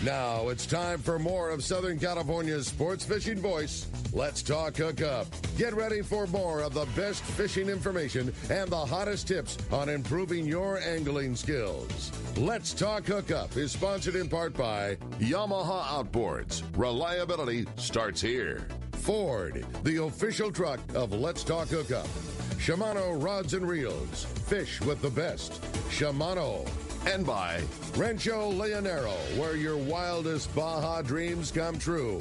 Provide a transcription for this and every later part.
Now it's time for more of Southern California's sports fishing voice. Let's talk Hookup. Get ready for more of the best fishing information and the hottest tips on improving your angling skills. Let's talk Hookup is sponsored in part by Yamaha Outboards. Reliability starts here. Ford, the official truck of Let's Talk Hookup. Shimano Rods and Reels. Fish with the best. Shimano. And by Rancho Leonero, where your wildest Baja dreams come true.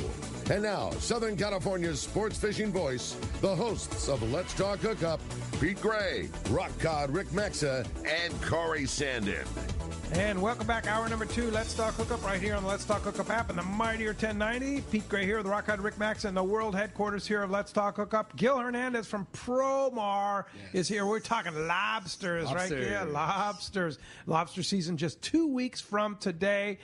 And now, Southern California's sports fishing voice, the hosts of Let's Talk Hookup, Pete Gray, Rock Cod Rick Maxa, and Corey Sandin. And welcome back, hour number 2, Let's Talk Hookup, right here on the Let's Talk Hookup app and the Mightier 1090. Pete Gray here with Rock Cod Rick Max and the world headquarters here of Let's Talk Hookup. Gil Hernandez from Promar is here. We're talking lobsters, right? Yeah, lobsters. Lobster season just 2 weeks from today.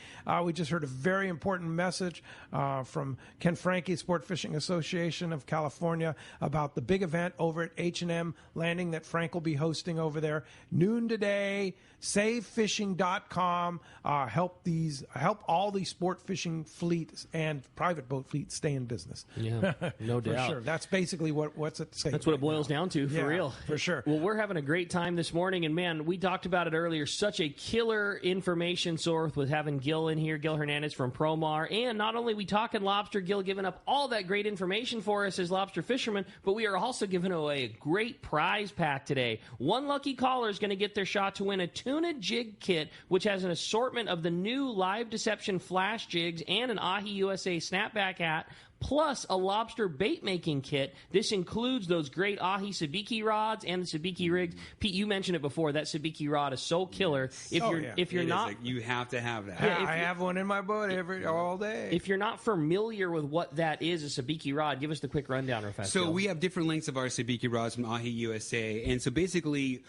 We just heard a very important message from Ken Franke, Sport Fishing Association of California, about the big event over at H&M Landing that Frank will be hosting over there. Noon today. SaveFishing.com. Help all these sport fishing fleets and private boat fleets stay in business. Yeah, no doubt. For sure. That's basically what's at stake. That's what it boils down to, for real. For sure. Well, we're having a great time this morning, and man, we talked about it earlier. Such a killer information source with having Gil in here, Gil Hernandez from Promar, and not only we talking lobster, Gil giving up all that great information for us as lobster fishermen, but we are also giving away a great prize pack today. One lucky caller is going to get their shot to win a tuna jig kit, which has an assortment of the new Live Deception flash jigs and an Ahi USA snapback hat, plus a lobster bait making kit. This includes those great Ahi Sabiki rods and the Sabiki rigs. Pete, you mentioned it before. That Sabiki rod is so killer. If you're not, you have to have that. Yeah, I have one in my boat all day. If you're not familiar with what that is, a Sabiki rod, give us the quick rundown real fast. So we have different lengths of our Sabiki rods from Ahi USA, and so basically,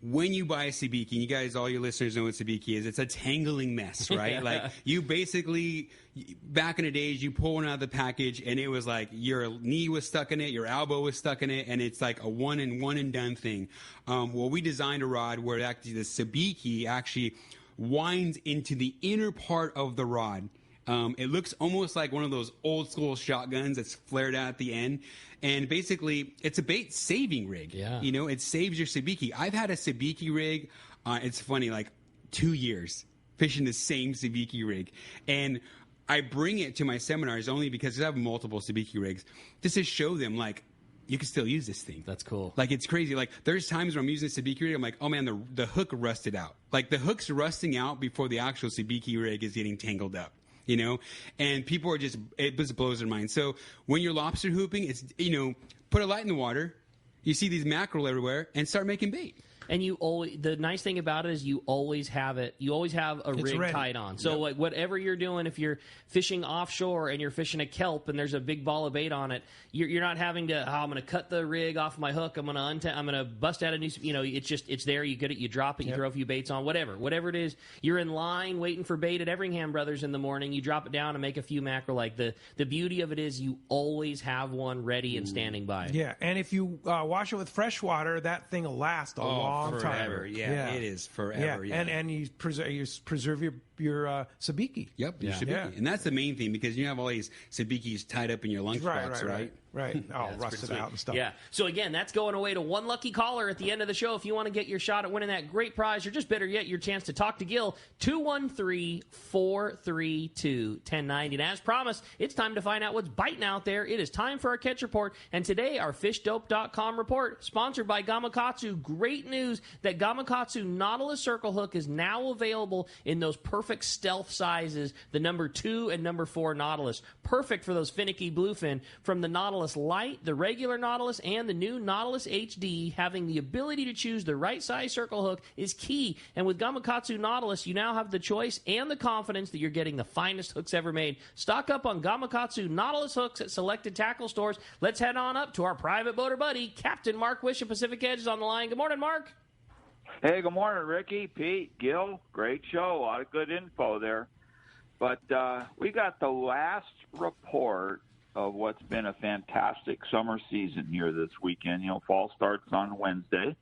when you buy a Sabiki, and you guys, all your listeners know what Sabiki is, it's a tangling mess, right? Like, you basically, back in the days, you pull one out of the package, and it was like your knee was stuck in it, your elbow was stuck in it, and it's like a one and done thing. Well, we designed a rod where actually the Sabiki actually winds into the inner part of the rod. It looks almost like one of those old school shotguns that's flared out at the end. And basically, it's a bait saving rig. Yeah. You know, it saves your Sabiki. I've had a Sabiki rig, it's funny, like 2 years fishing the same Sabiki rig. And I bring it to my seminars only because I have multiple Sabiki rigs just to show them, like, you can still use this thing. That's cool. Like, it's crazy. Like, there's times when I'm using a Sabiki rig, I'm like, oh man, the hook rusted out. Like, the hook's rusting out before the actual Sabiki rig is getting tangled up. You know, and people are just, it just blows their mind. So when you're lobster hooping, it's, you know, put a light in the water, you see these mackerel everywhere, and start making bait. And you always, the nice thing about it is you always have it. You always have a rig ready. tied on. So like whatever you're doing, if you're fishing offshore and you're fishing a kelp and there's a big ball of bait on it, you're not having to. Oh, I'm going to cut the rig off my hook. I'm going to bust out a new. You know, it's there. You get it. You drop it. You throw a few baits on. Whatever it is. You're in line waiting for bait at Everingham Brothers in the morning. You drop it down and make a few mackerel. Like the beauty of it is you always have one ready and standing by. Yeah, and if you wash it with fresh water, that thing will last a long time. Forever. Yeah, it is forever. Yeah. And you preserve your Sabiki. Yep, your Sabiki. And that's the main thing, because you have all these Sabikis tied up in your lunchbox, right? Right. Oh, rusted out and stuff. Yeah. So, again, that's going away to one lucky caller at the end of the show. If you want to get your shot at winning that great prize, or just better yet, your chance to talk to Gil, 213-432-1090. And as promised, it's time to find out what's biting out there. It is time for our catch report. And today, our fishdope.com report, sponsored by Gamakatsu. Great news that Gamakatsu Nautilus Circle Hook is now available in those perfect stealth sizes, the number 2 and number 4 Nautilus. Perfect for those finicky bluefin. From the Nautilus Light, the regular Nautilus, and the new Nautilus HD, having the ability to choose the right size circle hook is key. And with Gamakatsu Nautilus, you now have the choice and the confidence that you're getting the finest hooks ever made. Stock up on Gamakatsu Nautilus hooks at selected tackle stores. Let's head on up to our private boater buddy, Captain Mark Wish of Pacific Edge is on the line. Good morning, Mark. Hey, good morning, Ricky, Pete, Gil. Great show. A lot of good info there. But we got the last report of what's been a fantastic summer season here this weekend. You know, fall starts on Wednesday,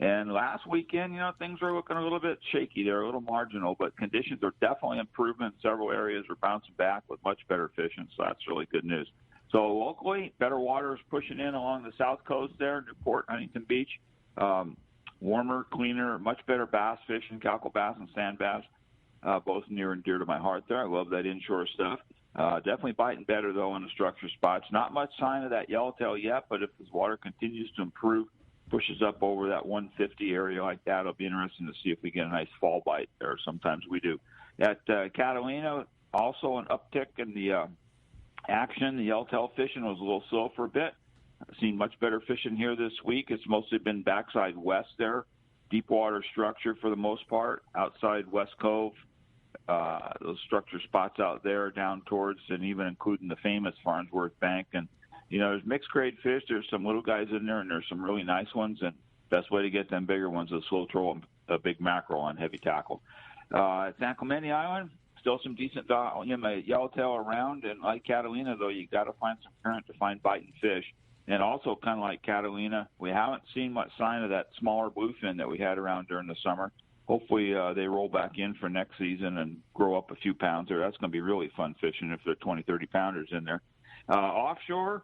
And last weekend, things are looking a little bit shaky. They're a little marginal, but conditions are definitely improving in several areas. We're bouncing back with much better fishing, so that's really good news. So locally, better water is pushing in along the south coast there, Newport, Huntington Beach. Warmer, cleaner, much better bass fishing, calico bass and sand bass, both near and dear to my heart there. I love that inshore stuff. Definitely biting better, though, on the structure spots. Not much sign of that yellowtail yet, but if this water continues to improve, pushes up over that 150 area like that, it'll be interesting to see if we get a nice fall bite there. Sometimes we do. At Catalina, also an uptick in the action. The yellowtail fishing was a little slow for a bit. I've seen much better fishing here this week. It's mostly been backside west there, deep water structure for the most part, outside West Cove, those structure spots out there down towards and even including the famous Farnsworth Bank. And, there's mixed grade fish. There's some little guys in there, and there's some really nice ones. And best way to get them bigger ones is slow troll a big mackerel on heavy tackle. At San Clemente Island, still some decent yellowtail around. And like Catalina, though, you got to find some current to find biting fish. And also, kind of like Catalina, we haven't seen much sign of that smaller bluefin that we had around during the summer. Hopefully they roll back in for next season and grow up a few pounds there. That's going to be really fun fishing if there are 20, 30 pounders in there. Offshore,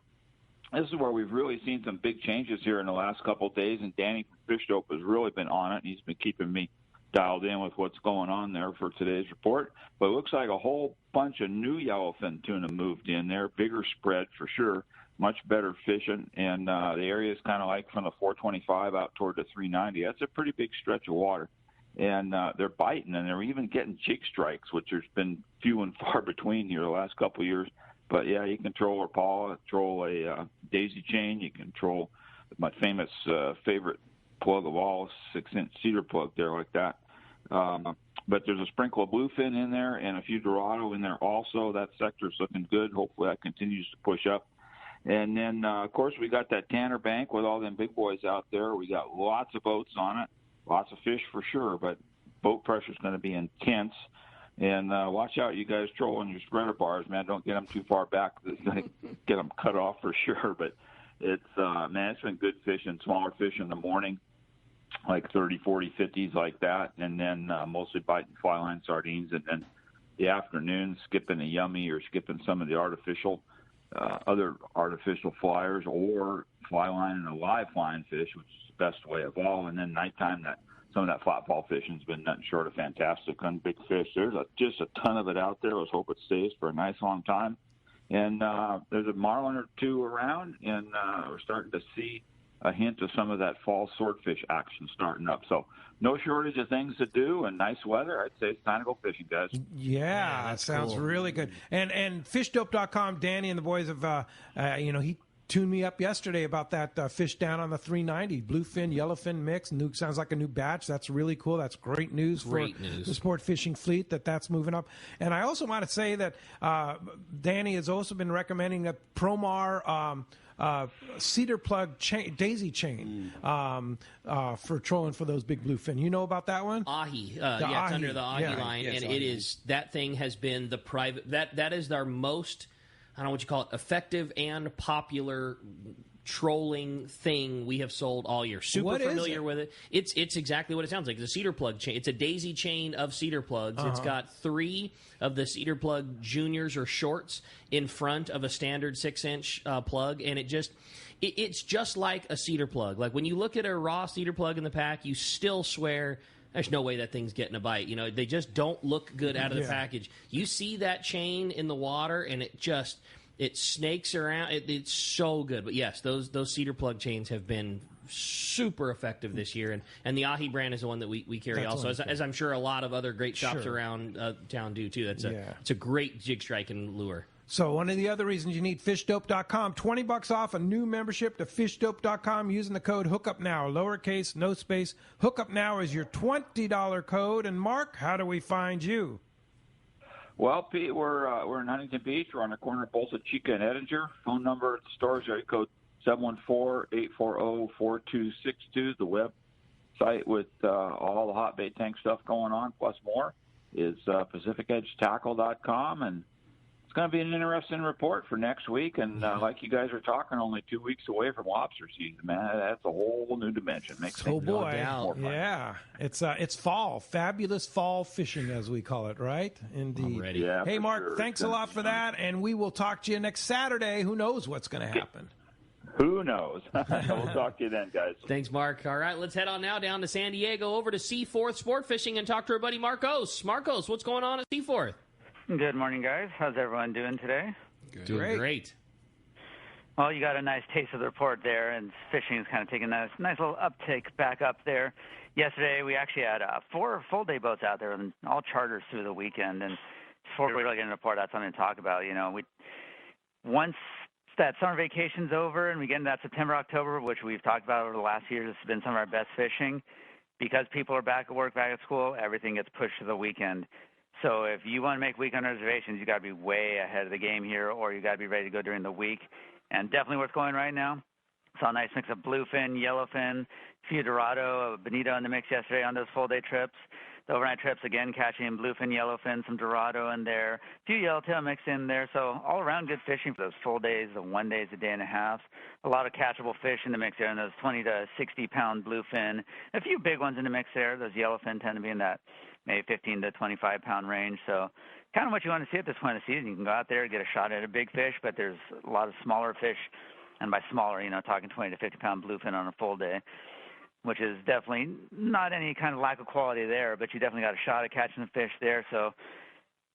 this is where we've really seen some big changes here in the last couple of days, and Danny from Fish Dope has really been on it, and he's been keeping me dialed in with what's going on there for today's report. But it looks like a whole bunch of new yellowfin tuna moved in there, bigger spread for sure. Much better fishing, and the area is kind of like from the 425 out toward the 390. That's a pretty big stretch of water, and they're biting, and they're even getting jig strikes, which there's been few and far between here the last couple of years. But, yeah, you can troll a paw, troll a daisy chain. You can troll my famous favorite plug of all, 6-inch cedar plug there like that. But there's a sprinkle of bluefin in there and a few Dorado in there also. That sector's looking good. Hopefully that continues to push up. And then, of course, we got that Tanner Bank with all them big boys out there. We got lots of boats on it, lots of fish for sure, but boat pressure's going to be intense. And watch out, you guys trolling your spreader bars, man. Don't get them too far back. It's going to get them cut off for sure. But it's been good fishing, smaller fish in the morning, like 30, 40, 50s like that, and then mostly biting fly line sardines. And then the afternoon, skipping a yummy or skipping some of the other artificial flyers or fly line and a live flying fish, which is the best way of all. And then nighttime, some of that flatfall fishing has been nothing short of fantastic on big fish. There's just a ton of it out there. Let's hope it stays for a nice long time. And there's a marlin or two around, and we're starting to see a hint of some of that fall swordfish action starting up. So no shortage of things to do and nice weather. I'd say it's time to go fishing, guys. Yeah, that sounds cool. Really good. And fishdope.com, Danny and the boys have, he tuned me up yesterday about that fish down on the 390, bluefin, yellowfin mix. Sounds like a new batch. That's really cool. That's great news for the sport fishing fleet that's moving up. And I also want to say that Danny has also been recommending a Promar cedar plug daisy chain for trolling for those big bluefin. You know about that one? Ahi. It's under the Ahi line. Yes, and Ahi. It is, that thing has been the private, that is our most, I don't know what you call it, effective and popular trolling thing we have sold all year. Super familiar with it. It's exactly what it sounds like. It's a cedar plug chain. It's a daisy chain of cedar plugs. It's got 3 of the cedar plug juniors or shorts in front of a standard 6-inch plug, and it's just like a cedar plug. Like when you look at a raw cedar plug in the pack, you still swear there's no way that thing's getting a bite. They just don't look good out of the package. You see that chain in the water, and it snakes around. It's so good. But yes, those cedar plug chains have been super effective this year, and the Ahi brand is the one that we carry. That's also, as I'm sure a lot of other great shops around town do too. It's a great jig striking lure. So one of the other reasons you need fishdope.com, $20 off a new membership to fishdope.com using the code HookupNow, lowercase, no space. HookupNow is your $20 code. And Mark, how do we find you? Well, Pete, we're in Huntington Beach. We're on the corner of Bolsa Chica and Edinger. Phone number at the store is area code 714-840-4262. The website with all the hot bait tank stuff going on, plus more, is PacificEdgeTackle.com, and going to be an interesting report for next week. And like you guys are talking, only 2 weeks away from lobster season, man. That's a whole new dimension. Makes Oh, things boy. more fun. Yeah. It's fall. Fabulous fall fishing, as we call it, right? Indeed. I'm ready. Yeah, Hey, for Mark, sure. thanks a lot for that. And we will talk to you next Saturday. Who knows what's going to happen? Who knows? We'll talk to you then, guys. Thanks, Mark. All right, let's head on now down to San Diego over to Seaforth Sport Fishing and talk to our buddy Marcos. Marcos, what's going on at Seaforth? Good morning, guys. How's everyone doing today? Doing great. Well, you got a nice taste of the report there, and fishing is kind of taking a nice little uptick back up there. Yesterday, we actually had 4 full-day boats out there, and all charters through the weekend. And before we really get into the report, that's something to talk about. Once that summer vacation's over and we get into that September, October, which we've talked about over the last years, it's been some of our best fishing. Because people are back at work, back at school, everything gets pushed to the weekend. So if you want to make weekend reservations, you got to be way ahead of the game here, or you got to be ready to go during the week. And definitely worth going right now. Saw a nice mix of bluefin, yellowfin, a few Dorado, bonito in the mix yesterday on those full-day trips. The overnight trips, again, catching bluefin, yellowfin, some Dorado in there, a few yellowtail mixed in there. So all around good fishing for those full days, the 1 day, a day and a half. A lot of catchable fish in the mix there, and those 20 to 60-pound bluefin. A few big ones in the mix there. Those yellowfin tend to be in that maybe 15 to 25-pound range. So kind of what you want to see at this point of the season. You can go out there, get a shot at a big fish, but there's a lot of smaller fish. And by smaller, talking 20 to 50-pound bluefin on a full day, which is definitely not any kind of lack of quality there, but you definitely got a shot at catching the fish there. So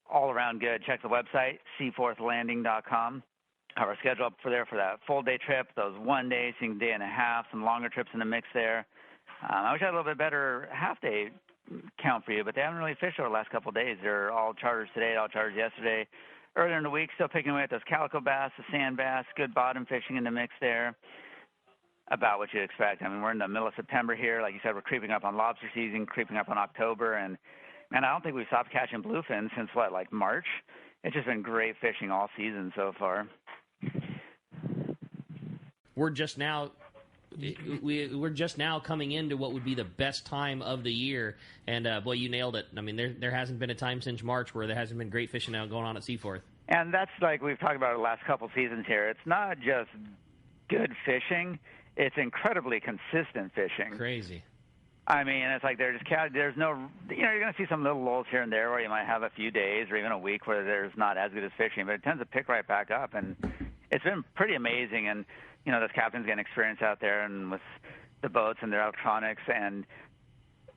all around good. Check the website, seaforthlanding.com. Have our schedule up for that full-day trip, those 1 day, seeing day and a half, some longer trips in the mix there. I wish I had a little bit better half-day count for you, but they haven't really fished over the last couple of days. They're all charters today, all charters yesterday. Earlier in the week, still picking away at those calico bass, the sand bass, good bottom fishing in the mix there. About what you'd expect. I mean, we're in the middle of September here. Like you said, we're creeping up on lobster season, creeping up on October. And, man, I don't think we've stopped catching bluefin since, like March? It's just been great fishing all season so far. We're just now coming into what would be the best time of the year. And, boy, you nailed it. I mean, there hasn't been a time since March where there hasn't been great fishing out going on at Seaforth. And that's like we've talked about the last couple seasons here. It's not just good fishing. It's incredibly consistent fishing. Crazy. I mean, it's like there's no, you're going to see some little lulls here and there where you might have a few days or even a week where there's not as good as fishing, but it tends to pick right back up. And it's been pretty amazing. And, those captains getting experience out there and with the boats and their electronics. And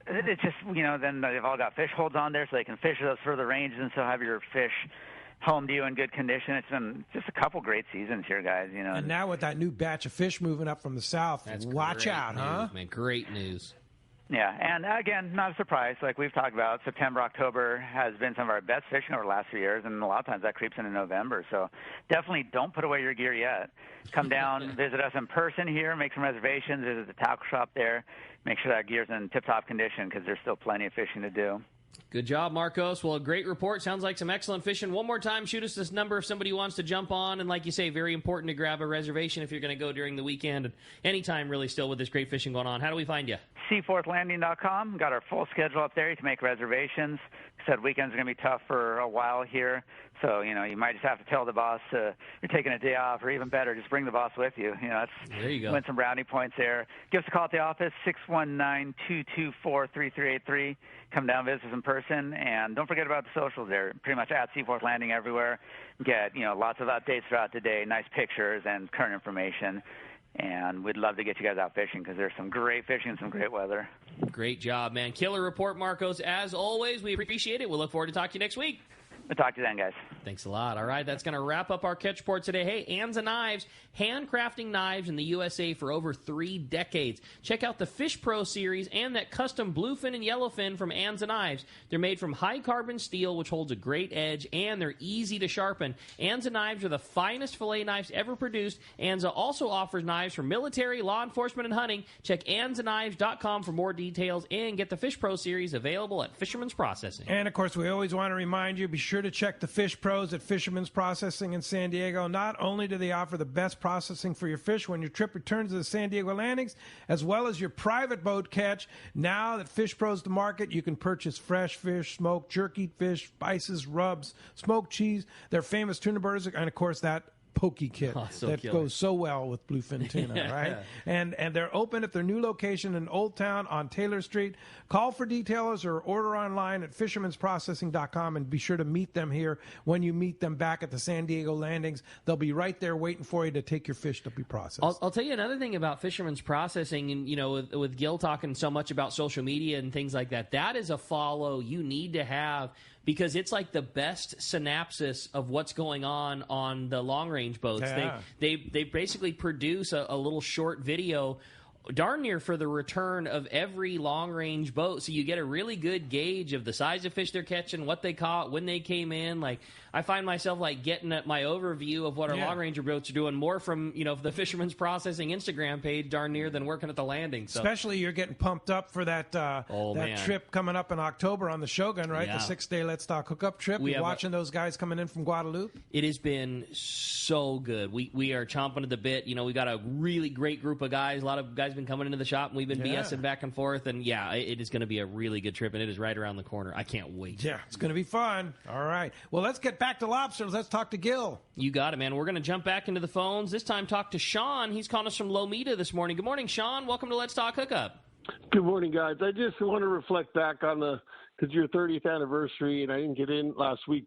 it's just, then they've all got fish holds on there so they can fish those further ranges and still have your fish home to you in good condition. It's been just a couple great seasons here, guys. And now with that new batch of fish moving up from the south, watch out, news, huh? Man, great news. Yeah, and again, not a surprise. Like we've talked about, September, October has been some of our best fishing over the last few years, and a lot of times that creeps into November. So definitely don't put away your gear yet. Come down, visit us in person here, make some reservations, visit the tackle shop there, make sure that gear's in tip-top condition because there's still plenty of fishing to do. Good job, Marcos. Well, a great report. Sounds like some excellent fishing. One more time, shoot us this number if somebody wants to jump on. And like you say, very important to grab a reservation if you're going to go during the weekend. And anytime, really, still with this great fishing going on. How do we find you? Seaforthlanding.com. Got our full schedule up there. You can make reservations. Said weekends are going to be tough for a while here. So, you might just have to tell the boss you're taking a day off, or even better, just bring the boss with you. There you go. Win some brownie points there. Give us a call at the office, 619-224-3383. Come down, visit us in person, and don't forget about the socials there. Pretty much at Seaforth Landing everywhere. Get, lots of updates throughout the day, nice pictures and current information. And we'd love to get you guys out fishing because there's some great fishing and some great weather. Great job, man. Killer report, Marcos. As always, we appreciate it. We'll look forward to talking to you next week. We'll talk to you then, guys. Thanks a lot. All right, that's going to wrap up our catch report today. Hey, Anza Knives, handcrafting knives in the USA for over 3 decades. Check out the Fish Pro series and that custom bluefin and yellowfin from Anza Knives. They're made from high-carbon steel, which holds a great edge, and they're easy to sharpen. Anza Knives are the finest fillet knives ever produced. Anza also offers knives for military, law enforcement, and hunting. Check AnzaKnives.com for more details and get the Fish Pro series available at Fisherman's Processing. And, of course, we always want to remind you, be sure sure to check the Fish Pros at Fisherman's Processing in San Diego. Not only do they offer the best processing for your fish when your trip returns to the San Diego landings, as well as your private boat catch, now that Fish Pros the market, you can purchase fresh fish, smoked, jerky fish, spices, rubs, smoked cheese, their famous tuna burgers, and, of course, that pokey kit that goes so well with bluefin tuna, right? And they're open at their new location in Old Town on Taylor Street. Call for detailers or order online at fishermansprocessing.com, and be sure to meet them here when you meet them back at the San Diego landings. They'll be right there waiting for you to take your fish to be processed. I'll tell you another thing about Fisherman's Processing, and with Gil talking so much about social media and things like that, that is a follow you need to have, because it's like the best synopsis of what's going on the long-range boats. Yeah. They basically produce a little short video darn near for the return of every long-range boat, so you get a really good gauge of the size of fish they're catching, what they caught, when they came in. Like, I find myself like getting at my overview of what our long-range boats are doing more from the Fisherman's Processing Instagram page darn near than working at the landing. So. Especially you're getting pumped up for that trip coming up in October on the Shogun, right? Yeah. The 6-day Let's Talk Hookup trip. You're watching those guys coming in from Guadalupe. It has been so good. We are chomping at the bit. We got a really great group of guys. A lot of guys been coming into the shop, and we've been BSing back and forth. And it is going to be a really good trip, and it is right around the corner. I can't wait. Yeah, it's going to be fun. All right. Well, let's get back to lobsters. Let's talk to Gil. You got it, man. We're going to jump back into the phones. This time, talk to Sean. He's calling us from Lomita this morning. Good morning, Sean. Welcome to Let's Talk Hookup. Good morning, guys. I just want to reflect back on because your 30th anniversary, and I didn't get in last week,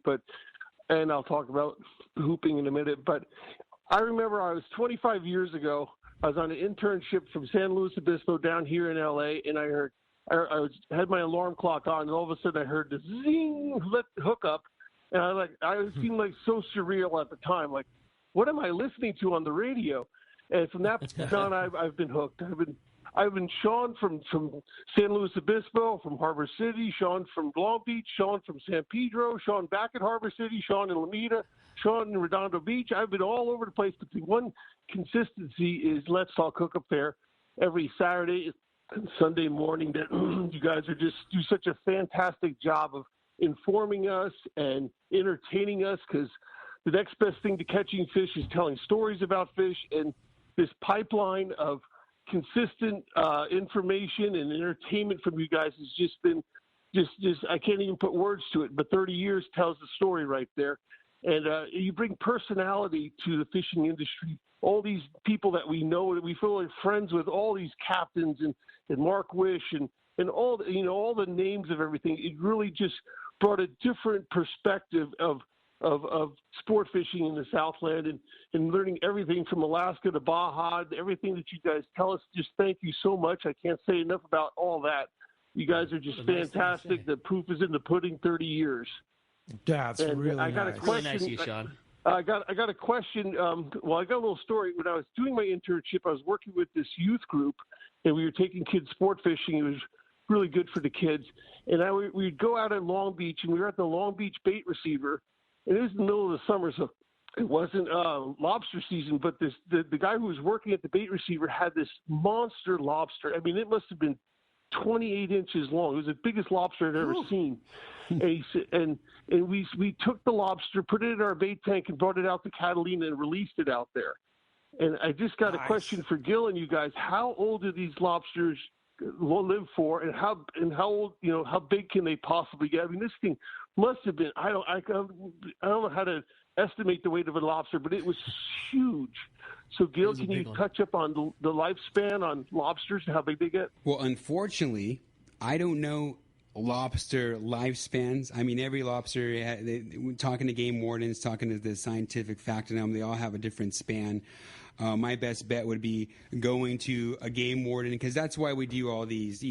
and I'll talk about hooping in a minute. But I remember I was 25 years ago. I was on an internship from San Luis Obispo down here in L.A., and I had my alarm clock on, and all of a sudden I heard the zing, hookup, and I seemed like so surreal at the time. Like, what am I listening to on the radio? And from that point on, I've been hooked. I've been Sean from San Luis Obispo, from Harbor City, Sean from Long Beach, Sean from San Pedro, Sean back at Harbor City, Sean in Lomita, Sean in Redondo Beach. I've been all over the place, but the one consistency is Let's Talk Hookup there every Saturday and Sunday morning. That you guys are just do such a fantastic job of informing us and entertaining us, because the next best thing to catching fish is telling stories about fish, and this pipeline of consistent information and entertainment from you guys has just been just I can't even put words to it, but 30 years tells the story right there. And you bring personality to the fishing industry. All these people that we know, we feel like friends with, all these captains and Mark Wish and all all the names of everything. It really just brought a different perspective of sport fishing in the Southland and learning everything from Alaska to Baja, everything that you guys tell us. Just thank you so much. I can't say enough about all that. You guys are just fantastic. The proof is in the pudding. 30 years. That's really I got nice. a question. Really nice of you, Sean. I got a question. Well, I got a little story. When I was doing my internship, I was working with this youth group, and we were taking kids sport fishing. It was really good for the kids. And we'd go out in Long Beach, and we were at the Long Beach bait receiver. And it was in the middle of the summer, so it wasn't lobster season. But the guy who was working at the bait receiver had this monster lobster. I mean, it must have been 28 inches long. It was the biggest lobster I'd ever seen. And we took the lobster, put it in our bait tank, and brought it out to Catalina and released it out there. And I just got a question for Gil and you guys. How old do these lobsters live for, and how old, how big can they possibly get? I mean, this thing must have been, I don't know how to estimate the weight of a lobster, but it was huge. So, Gil, can you touch up on the lifespan on lobsters and how big they get? Well, unfortunately, I don't know lobster lifespans. I mean, every lobster, talking to game wardens, talking to the scientific fact of them, they all have a different span. My best bet would be going to a game warden, because that's why we do all these,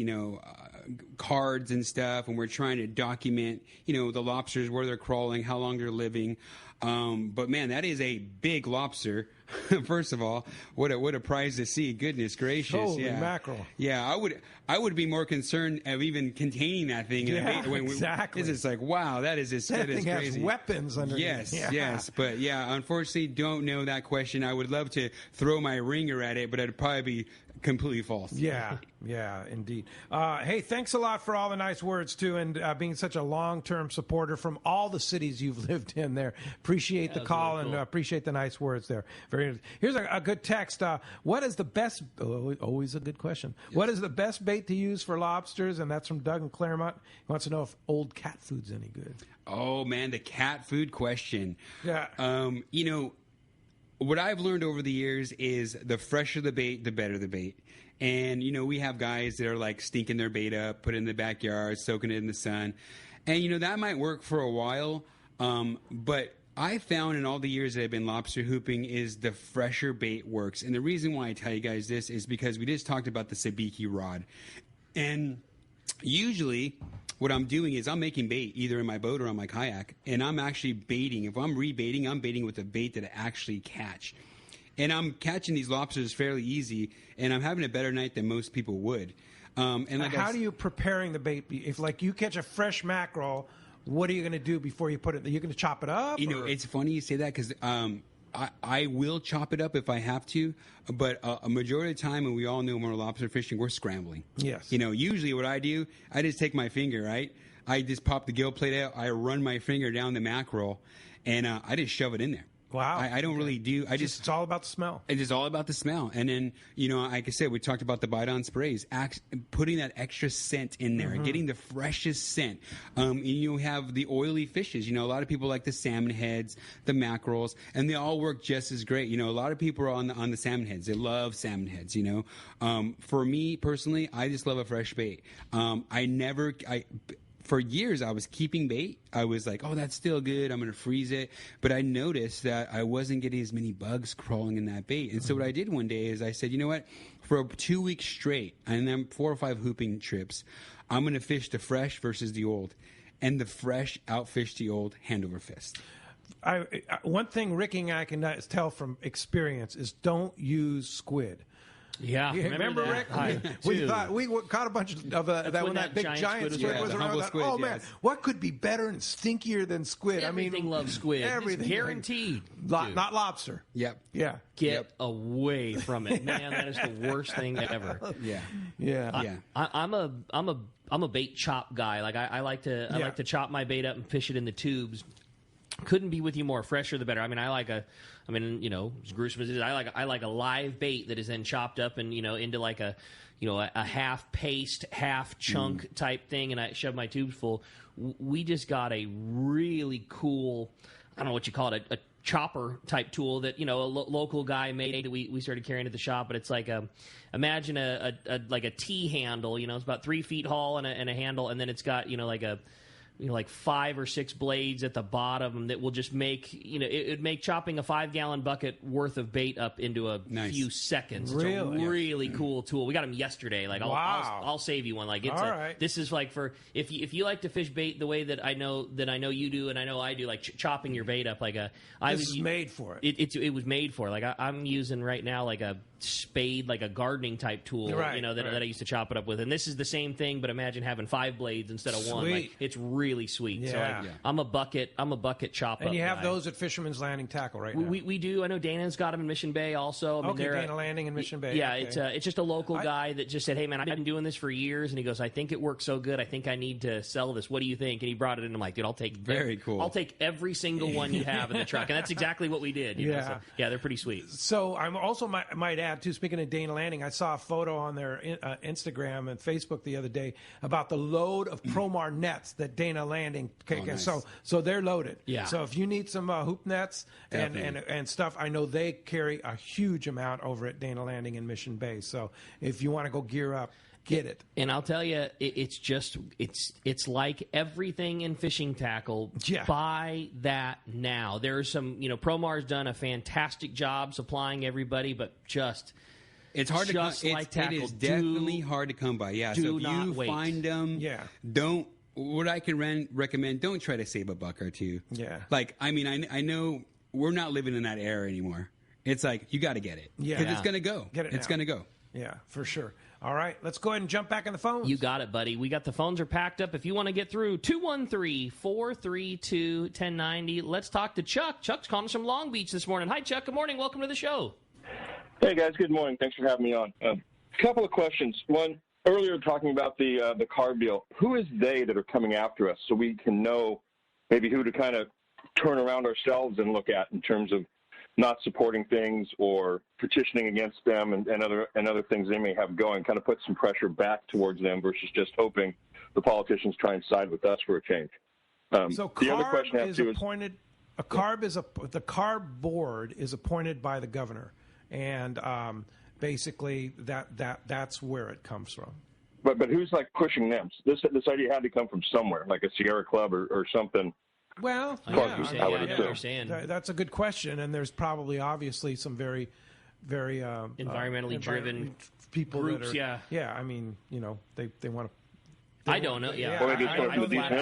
cards and stuff, and we're trying to document, the lobsters, where they're crawling, how long they're living. But man, that is a big lobster. First of all, what a prize to see! Goodness gracious! Holy mackerel! Yeah, I would be more concerned of even containing that thing. Exactly. It's like, wow, that is crazy. Has weapons underneath. Yes. But yeah, unfortunately, don't know that question. I would love to throw my ringer at it, but I'd probably be completely false. Yeah, indeed. Hey, thanks a lot for all the nice words, too, and being such a long-term supporter from all the cities you've lived in there. Appreciate the call and appreciate the nice words there. Very. Here's a good text. What is the best, always a good question, what is the best bait to use for lobsters? And that's from Doug in Claremont. He wants to know if old cat food's any good. Oh, man, the cat food question. Yeah. What I've learned over the years is the fresher the bait, the better the bait. And, we have guys that are like stinking their bait up, put it in the backyard, soaking it in the sun. And, that might work for a while. But I found in all the years that I've been lobster hooping is the fresher bait works. And the reason why I tell you guys this is because we just talked about the Sabiki Rod. And usually what I'm doing is I'm making bait either in my boat or on my kayak, and I'm actually baiting. If I'm rebaiting, I'm baiting with a bait that I actually catch. And I'm catching these lobsters fairly easy, and I'm having a better night than most people would. And like how do you preparing the bait? If like you catch a fresh mackerel, what are you going to do before you put it? Are you going to chop it up? It's funny you say that because I will chop it up if I have to, but a majority of the time, and we all know when we're lobster fishing, we're scrambling. Yes. Usually what I do, I just take my finger, right? I just pop the gill plate out, I run my finger down the mackerel, and I just shove it in there. Wow. I don't really do. It's all about the smell. It is all about the smell. And then, like I said, we talked about the bite-on sprays, putting that extra scent in there, getting the freshest scent. You have the oily fishes. A lot of people like the salmon heads, the mackerels, and they all work just as great. A lot of people are on the salmon heads. They love salmon heads, For me, personally, I just love a fresh bait. For years, I was keeping bait. I was like, oh, that's still good. I'm going to freeze it. But I noticed that I wasn't getting as many bugs crawling in that bait. And so what I did one day is I said, you know what? For 2 weeks straight, and then 4 or 5 hooping trips, I'm going to fish the fresh versus the old. And the fresh outfish the old hand over fist. One thing Ricky and I can tell from experience is don't use squid. Yeah, remember Rick? We thought we caught a bunch of that when that big giant squid was around. Oh man, what could be better and stinkier than squid? Everything loves squid. Everything it's guaranteed. Not lobster. Yep. Yeah. Get away from it, man. That is the worst thing ever. Yeah. I'm a bait chop guy. Like I like to chop my bait up and fish it in the tubes. Couldn't be with you more. Fresher the better. As gruesome as it is, I like a live bait that is then chopped up and into like a half paste, half chunk type thing, and I shove my tubes full. We just got a really cool, I don't know what you call it, a chopper type tool that a local guy made. We started carrying at the shop, but it's like imagine like a T handle. It's about 3 feet tall and a handle, and then it's got like 5 or 6 blades at the bottom that will just make, it would make chopping a 5-gallon bucket worth of bait up into a few seconds. It's a really cool tool. We got them yesterday. Like, I'll save you one. Like, this is like for, if you like to fish bait the way that I know you do and I know I do, like chopping your bait up like this is made for it. It was made for it. Like I'm using right now like a spade, like a gardening type tool, that I used to chop it up with. And this is the same thing, but imagine having 5 blades instead of 1. Like, it's really sweet. Yeah. So I'm a bucket chop up. And you have guy. those at Fisherman's Landing Tackle right now. We do. I know Dana's got them in Mission Bay also. Dana Landing in Mission Bay. Yeah, it's just a local guy that just said, hey man, I've been doing this for years, and he goes, I think it works so good. I think I need to sell this. What do you think? And he brought it in. I'm like, dude, I'll take very cool. I'll take every single one you have in the truck, and that's exactly what we did. You know? So, they're pretty sweet. So I'm also might add too. Speaking of Dana Landing, I saw a photo on their Instagram and Facebook the other day about the load of Promar nets that Dana Landing. Nice. So they're loaded. Yeah. So if you need some hoop nets and stuff, I know they carry a huge amount over at Dana Landing in Mission Bay. So if you want to go gear up, get it. And I'll tell you, it's like everything in fishing tackle. Yeah. Buy that now. There's some, Promar's done a fantastic job supplying everybody, but it's hard to come. It is definitely hard to come by. Yeah. So if you find them, don't. What I can recommend, don't try to save a buck or two. Yeah. Like, I know we're not living in that era anymore. It's like, you got to get it. Yeah. Because it's going to go. Get it It's going to go. Yeah, for sure. All right, let's go ahead and jump back on the phones. You got it, buddy. We got the phones are packed up. If you want to get through, 213-432-1090. Let's talk to Chuck. Chuck's calling us from Long Beach this morning. Hi, Chuck. Good morning. Welcome to the show. Hey, guys. Good morning. Thanks for having me on. couple of questions. One, earlier talking about the carb deal. Who is they that are coming after us so we can know maybe who to kind of turn around ourselves and look at in terms of not supporting things or petitioning against them and other things they may have going, kind of put some pressure back towards them versus just hoping the politicians try and side with us for a change. So the other question I have the carb board is appointed by the governor, and basically that's where it comes from. But who's like pushing them? This idea had to come from somewhere, like a Sierra Club or something. Well, I understand. That's a good question, and there's probably obviously some very, very environmentally driven people groups. That are, I mean, they want to. I don't know. Yeah, well, I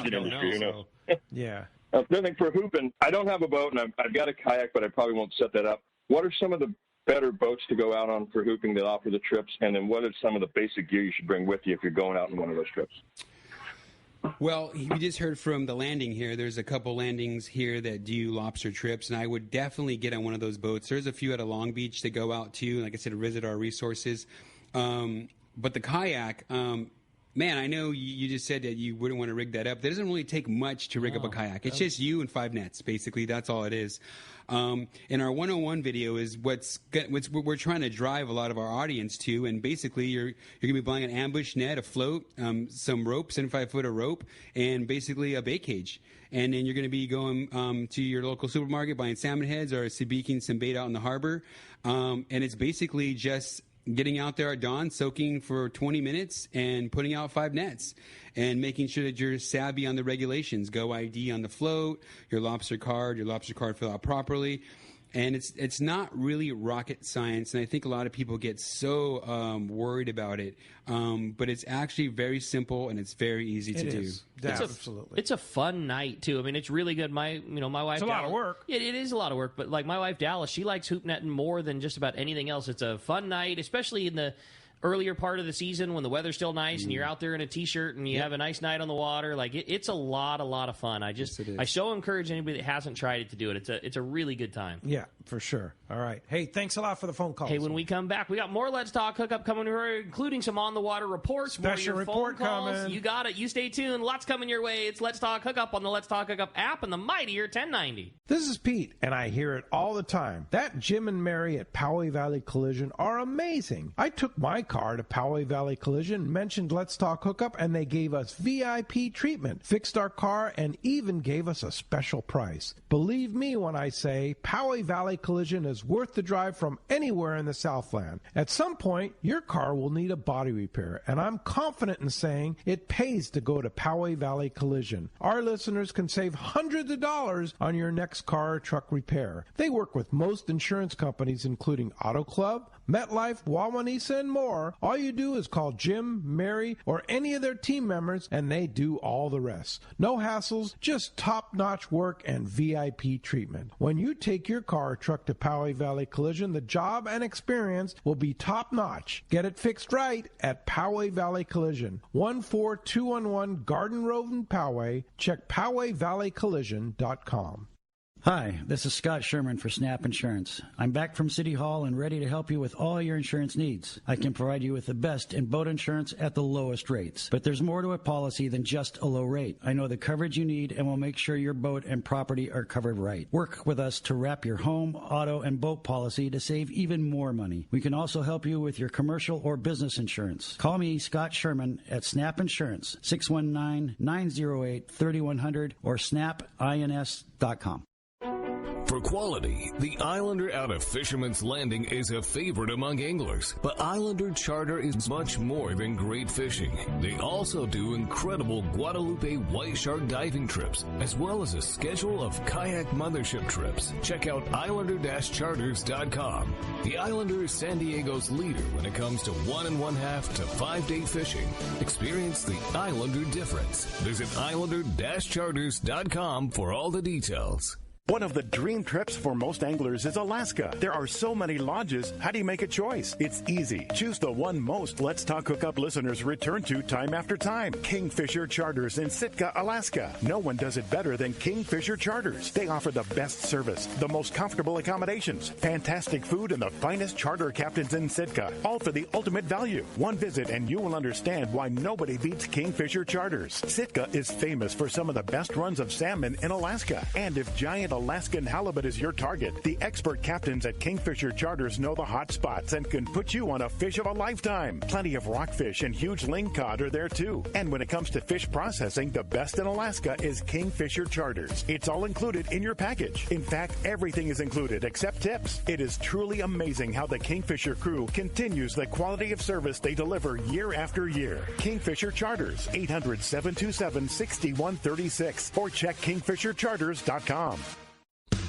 don't know. Yeah. The other thing for hooping, I don't have a boat, and I've got a kayak, but I probably won't set that up. What are some of the better boats to go out on for hooping that offer the trips, and then what are some of the basic gear you should bring with you if you're going out on one of those trips? Well, we just heard from the landing here. There's a couple landings here that do lobster trips, and I would definitely get on one of those boats. There's a few at a Long Beach that go out too, like I said, to visit our resources. But the kayak, man, I know you just said that you wouldn't want to rig that up. There doesn't really take much to rig up a kayak. It's just you and 5 nets, basically. That's all it is. And our 101 video is what we're trying to drive a lot of our audience to. And basically, you're going to be buying an ambush net, a float, some rope, 75-foot of rope, and basically a bait cage. And then you're going to be going to your local supermarket, buying salmon heads or sabiking some bait out in the harbor. And it's basically just getting out there at dawn, soaking for 20 minutes, and putting out 5 nets, and making sure that you're savvy on the regulations. Go ID on the float, your lobster card filled out properly. And it's not really rocket science, and I think a lot of people get so worried about it. But it's actually very simple, and it's very easy to do. Absolutely. It's a fun night too. I mean, it's really good. My wife. It's a lot of work. It is a lot of work, but like my wife Dallas, she likes hoop netting more than just about anything else. It's a fun night, especially in the earlier part of the season when the weather's still nice and you're out there in a t-shirt and you have a nice night on the water. Like it's a lot of fun. I so encourage anybody that hasn't tried it to do it. It's a really good time. Yeah, for sure. All right. Hey, thanks a lot for the phone call. Hey, when we come back, we got more Let's Talk Hookup coming, including some on the water reports. Special report coming. You got it. You stay tuned. Lots coming your way. It's Let's Talk Hookup on the Let's Talk Hookup app and the mightier 1090. This is Pete, and I hear it all the time. That Jim and Mary at Poway Valley Collision are amazing. I took my car to Poway Valley Collision, mentioned Let's Talk Hookup, and they gave us VIP treatment, fixed our car, and even gave us a special price. Believe me when I say Poway Valley Collision is worth the drive from anywhere in the Southland. At some point, your car will need a body repair, and I'm confident in saying it pays to go to Poway Valley Collision. Our listeners can save hundreds of dollars on your next car or truck repair. They work with most insurance companies, including Auto Club, MetLife, Wawanesa, and more. All you do is call Jim, Mary, or any of their team members, and they do all the rest. No hassles, just top-notch work and VIP treatment. When you take your car or truck to Poway Valley Collision, the job and experience will be top-notch. Get it fixed right at Poway Valley Collision, 14211 Garden Road in Poway. Check PowayValleyCollision.com. Hi, this is Scott Sherman for Snap Insurance. I'm back from City Hall and ready to help you with all your insurance needs. I can provide you with the best in boat insurance at the lowest rates. But there's more to a policy than just a low rate. I know the coverage you need and will make sure your boat and property are covered right. Work with us to wrap your home, auto, and boat policy to save even more money. We can also help you with your commercial or business insurance. Call me, Scott Sherman, at Snap Insurance, 619-908-3100 or snapins.com. For quality, the Islander out of Fisherman's Landing is a favorite among anglers. But Islander Charter is much more than great fishing. They also do incredible Guadalupe white shark diving trips, as well as a schedule of kayak mothership trips. Check out Islander-Charters.com. The Islander is San Diego's leader when it comes to 1 1/2 to 5-day fishing. Experience the Islander difference. Visit Islander-Charters.com for all the details. One of the dream trips for most anglers is Alaska. There are so many lodges. How do you make a choice? It's easy. Choose the one most Let's Talk Hookup listeners return to time after time. Kingfisher Charters in Sitka, Alaska. No one does it better than Kingfisher Charters. They offer the best service, the most comfortable accommodations, fantastic food, and the finest charter captains in Sitka. All for the ultimate value. One visit and you will understand why nobody beats Kingfisher Charters. Sitka is famous for some of the best runs of salmon in Alaska. And if giant Alaskan halibut is your target, the expert captains at Kingfisher Charters know the hot spots and can put you on a fish of a lifetime. Plenty of rockfish and huge lingcod are there too. And when it comes to fish processing, the best in Alaska is Kingfisher Charters. It's all included in your package. In fact, everything is included except tips. It is truly amazing how the Kingfisher crew continues the quality of service they deliver year after year. Kingfisher Charters, 800-727-6136 or check kingfishercharters.com.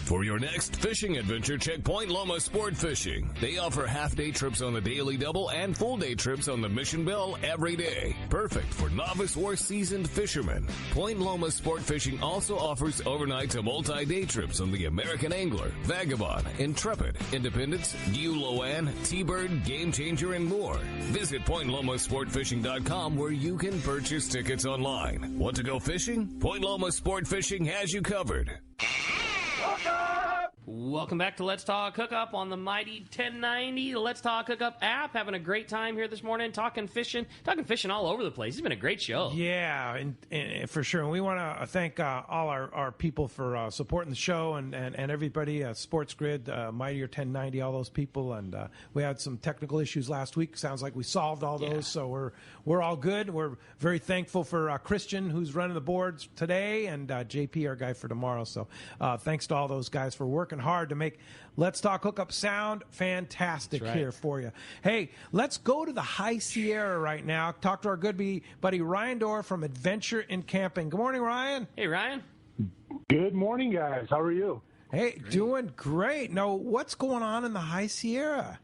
For your next fishing adventure, check Point Loma Sport Fishing. They offer half-day trips on the Daily Double and full-day trips on the Mission Bell every day. Perfect for novice or seasoned fishermen. Point Loma Sport Fishing also offers overnight to multi-day trips on the American Angler, Vagabond, Intrepid, Independence, Loan, T-Bird, Game Changer, and more. Visit PointLomaSportFishing.com where you can purchase tickets online. Want to go fishing? Point Loma Sport Fishing has you covered. Welcome back to Let's Talk Hookup on the mighty 1090, the Let's Talk Hookup app. Having a great time here this morning, talking fishing all over the place. It's been a great show. Yeah, and for sure. And we want to thank all our people for supporting the show and everybody, Sports Grid, Mightier 1090, all those people. And we had some technical issues last week. Sounds like we solved all those, so we're all good. We're very thankful for Christian, who's running the boards today, and JP, our guy for tomorrow. So thanks to all those guys for working hard to make Let's Talk Hookup sound fantastic here for you. Hey, let's go to the High Sierra right now. Talk to our good buddy Ryan Dorr from Adventure in Camping. Good morning, Ryan. Hey, Ryan. Good morning, guys. How are you? Hey, doing great. Now, what's going on in the High Sierra?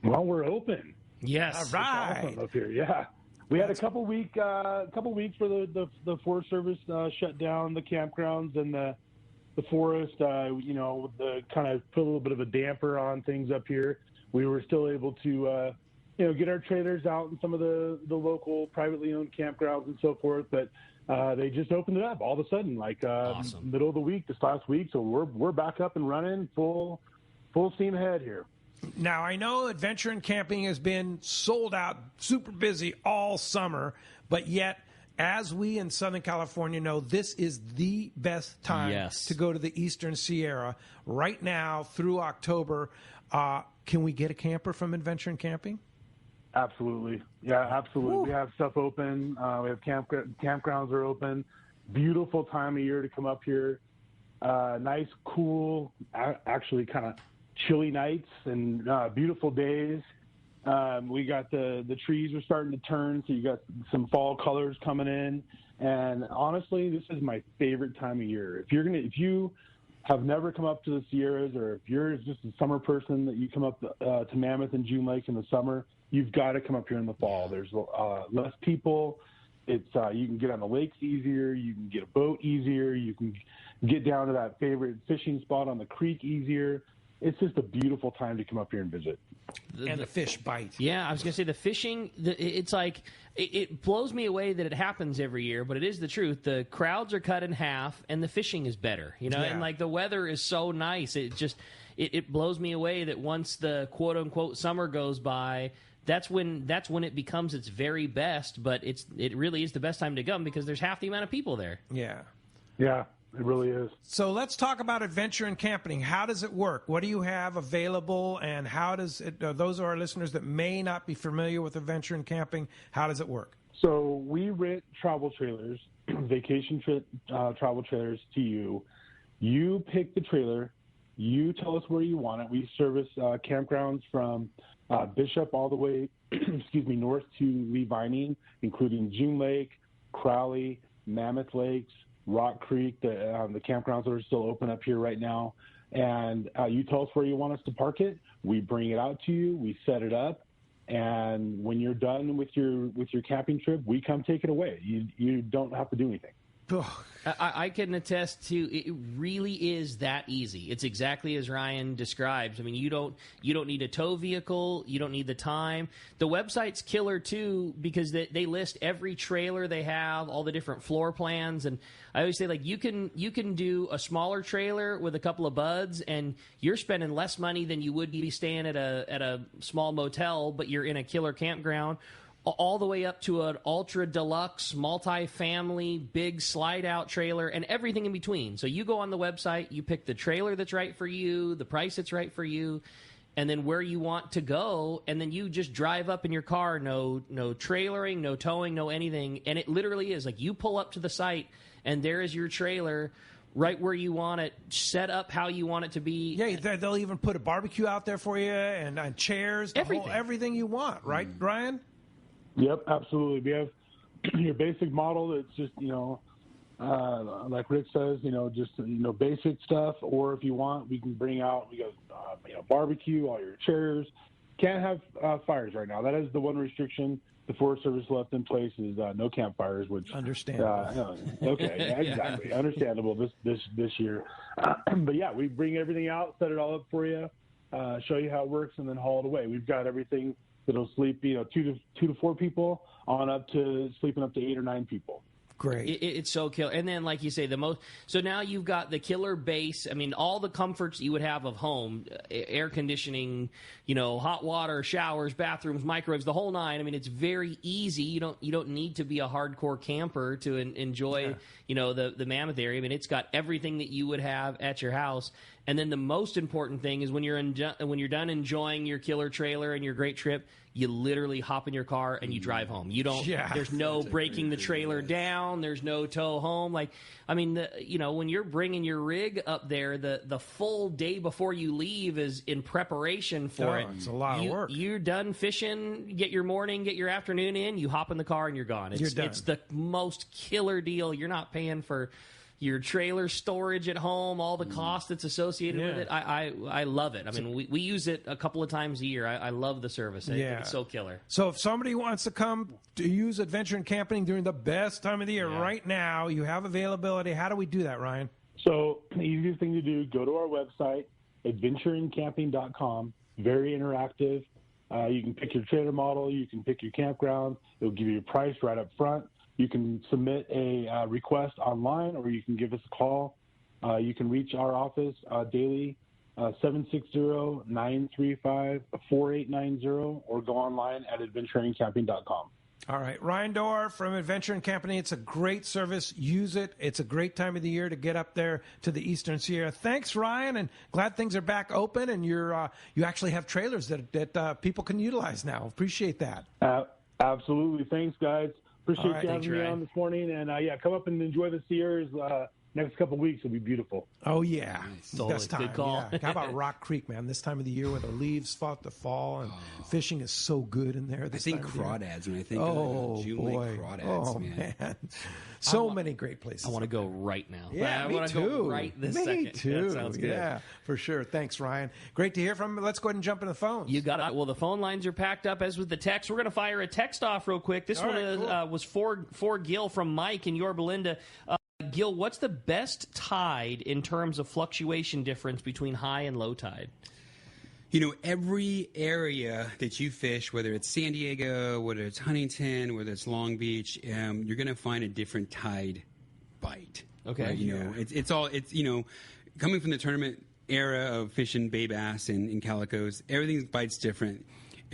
Well, we're open. Yes. All right. It's awesome up here. Yeah. We had a couple weeks where the Forest Service shut down the campgrounds and the forest, the kind of put a little bit of a damper on things up here. We were still able to, get our trailers out in some of the local privately owned campgrounds and so forth. But they just opened it up all of a sudden, awesome. Middle of the week, this last week. So we're back up and running full steam ahead here. Now, I know Adventure in Camping has been sold out, super busy all summer, but yet, as we in Southern California know, this is the best time to go to the Eastern Sierra right now through October. Can we get a camper from Adventure in Camping? Absolutely. Yeah, absolutely. Woo. We have stuff open. We have campgrounds are open. Beautiful time of year to come up here. Nice, cool, actually kind of chilly nights and beautiful days. We got the trees are starting to turn, so you got some fall colors coming in. And honestly, this is my favorite time of year. If you have never come up to the Sierras, or if you're just a summer person that you come up to Mammoth and June Lake in the summer, you've got to come up here in the fall. There's less people. It's you can get on the lakes easier. You can get a boat easier. You can get down to that favorite fishing spot on the creek easier. It's just a beautiful time to come up here and visit. And the fish bite. Yeah, I was going to say the fishing, it's like, it blows me away that it happens every year, but it is the truth. The crowds are cut in half, and the fishing is better, and the weather is so nice. It just, it blows me away that once the quote-unquote summer goes by, that's when it becomes its very best, but it really is the best time to come because there's half the amount of people there. Yeah. Yeah. It really is. So let's talk about Adventure in Camping. How does it work? What do you have available, and how does it? Those are our listeners that may not be familiar with Adventure in Camping. How does it work? So we rent travel trailers, vacation travel trailers to you. You pick the trailer. You tell us where you want it. We service campgrounds from Bishop all the way, north to Lee Vining, including June Lake, Crowley, Mammoth Lakes, Rock Creek, the campgrounds that are still open up here right now. And you tell us where you want us to park it. We bring it out to you. We set it up. And when you're done with your camping trip, we come take it away. You don't have to do anything. I can attest to it. Really is that easy. It's exactly as Ryan describes. I mean, you don't need a tow vehicle. You don't need the time. The website's killer too because they list every trailer they have, all the different floor plans, and I always say like you can do a smaller trailer with a couple of buds, and you're spending less money than you would be staying at a small motel, but you're in a killer campground. All the way up to an ultra deluxe, multi-family, big slide-out trailer, and everything in between. So you go on the website, you pick the trailer that's right for you, the price that's right for you, and then where you want to go, and then you just drive up in your car, no trailering, no towing, no anything, and it literally is like you pull up to the site, and there is your trailer right where you want it, set up how you want it to be. Yeah, they'll even put a barbecue out there for you and chairs, everything you want, right, Ryan? Yep, absolutely. We have your basic model that's just, like Rick says, just, basic stuff. Or if you want, we can bring out, barbecue, all your chairs. Can't have fires right now. That is the one restriction the Forest Service left in place is no campfires, which understandable. Okay, yeah, exactly, yeah. Understandable this year. But yeah, we bring everything out, set it all up for you, show you how it works, and then haul it away. We've got everything that'll sleep, 2 to 4 people on up to sleeping up to 8 or 9 people. Great. It's so killer. And then, like you say, so now you've got the killer base. I mean, all the comforts you would have of home, air conditioning, hot water, showers, bathrooms, microwaves, the whole nine. I mean, it's very easy. You don't need to be a hardcore camper to enjoy, the Mammoth area. I mean, it's got everything that you would have at your house. And then the most important thing is when you're done enjoying your killer trailer and your great trip, you literally hop in your car and you drive home. You don't. Yeah, there's no breaking the trailer down. There's no tow home. When you're bringing your rig up there, the full day before you leave is in preparation for it. It's a lot of work. You're done fishing. Get your morning, get your afternoon in. You hop in the car and you're gone. You're done. It's the most killer deal. You're not paying for your trailer storage at home, all the cost that's associated with it. I love it. I mean, we use it a couple of times a year. I love the service. I think it's so killer. So if somebody wants to come to use Adventure and Camping during the best time of the year right now, you have availability. How do we do that, Ryan? So the easiest thing to do, go to our website, adventureandcamping.com. Very interactive. You can pick your trailer model. You can pick your campground. It'll give you a price right up front. You can submit a request online, or you can give us a call. You can reach our office daily, 760-935-4890, or go online at adventureandcamping.com. All right. Ryan Dorr from Adventure and Camping. It's a great service. Use it. It's a great time of the year to get up there to the Eastern Sierra. Thanks, Ryan, and glad things are back open, and you actually have trailers that people can utilize now. Appreciate that. Absolutely. Thanks, guys. Appreciate you having me Ryan. on this morning. And, come up and enjoy the Sierras. Next couple of weeks will be beautiful. Oh, yeah. Totally. This time. Good call. Yeah. How about Rock Creek, man? This time of the year where the leaves start to fall and fishing is so good in there. I think crawdads when I think of June Lake crawdads, man. So many great places. I want to go right now. Yeah, I me want to too. go right this second. Me too. That sounds good. Yeah, for sure. Thanks, Ryan. Great to hear from you. Let's go ahead and jump into the phones. You got it. Well, the phone lines are packed up, as with the text. We're going to fire a text off real quick. This was for Gil from Mike in Yorba Linda. Gil, what's the best tide in terms of fluctuation difference between high and low tide? Every area that you fish, whether it's San Diego, whether it's Huntington, whether it's Long Beach, you're going to find a different tide bite. Okay. Right? It's coming from the tournament era of fishing bay bass and calicos, everything bites different.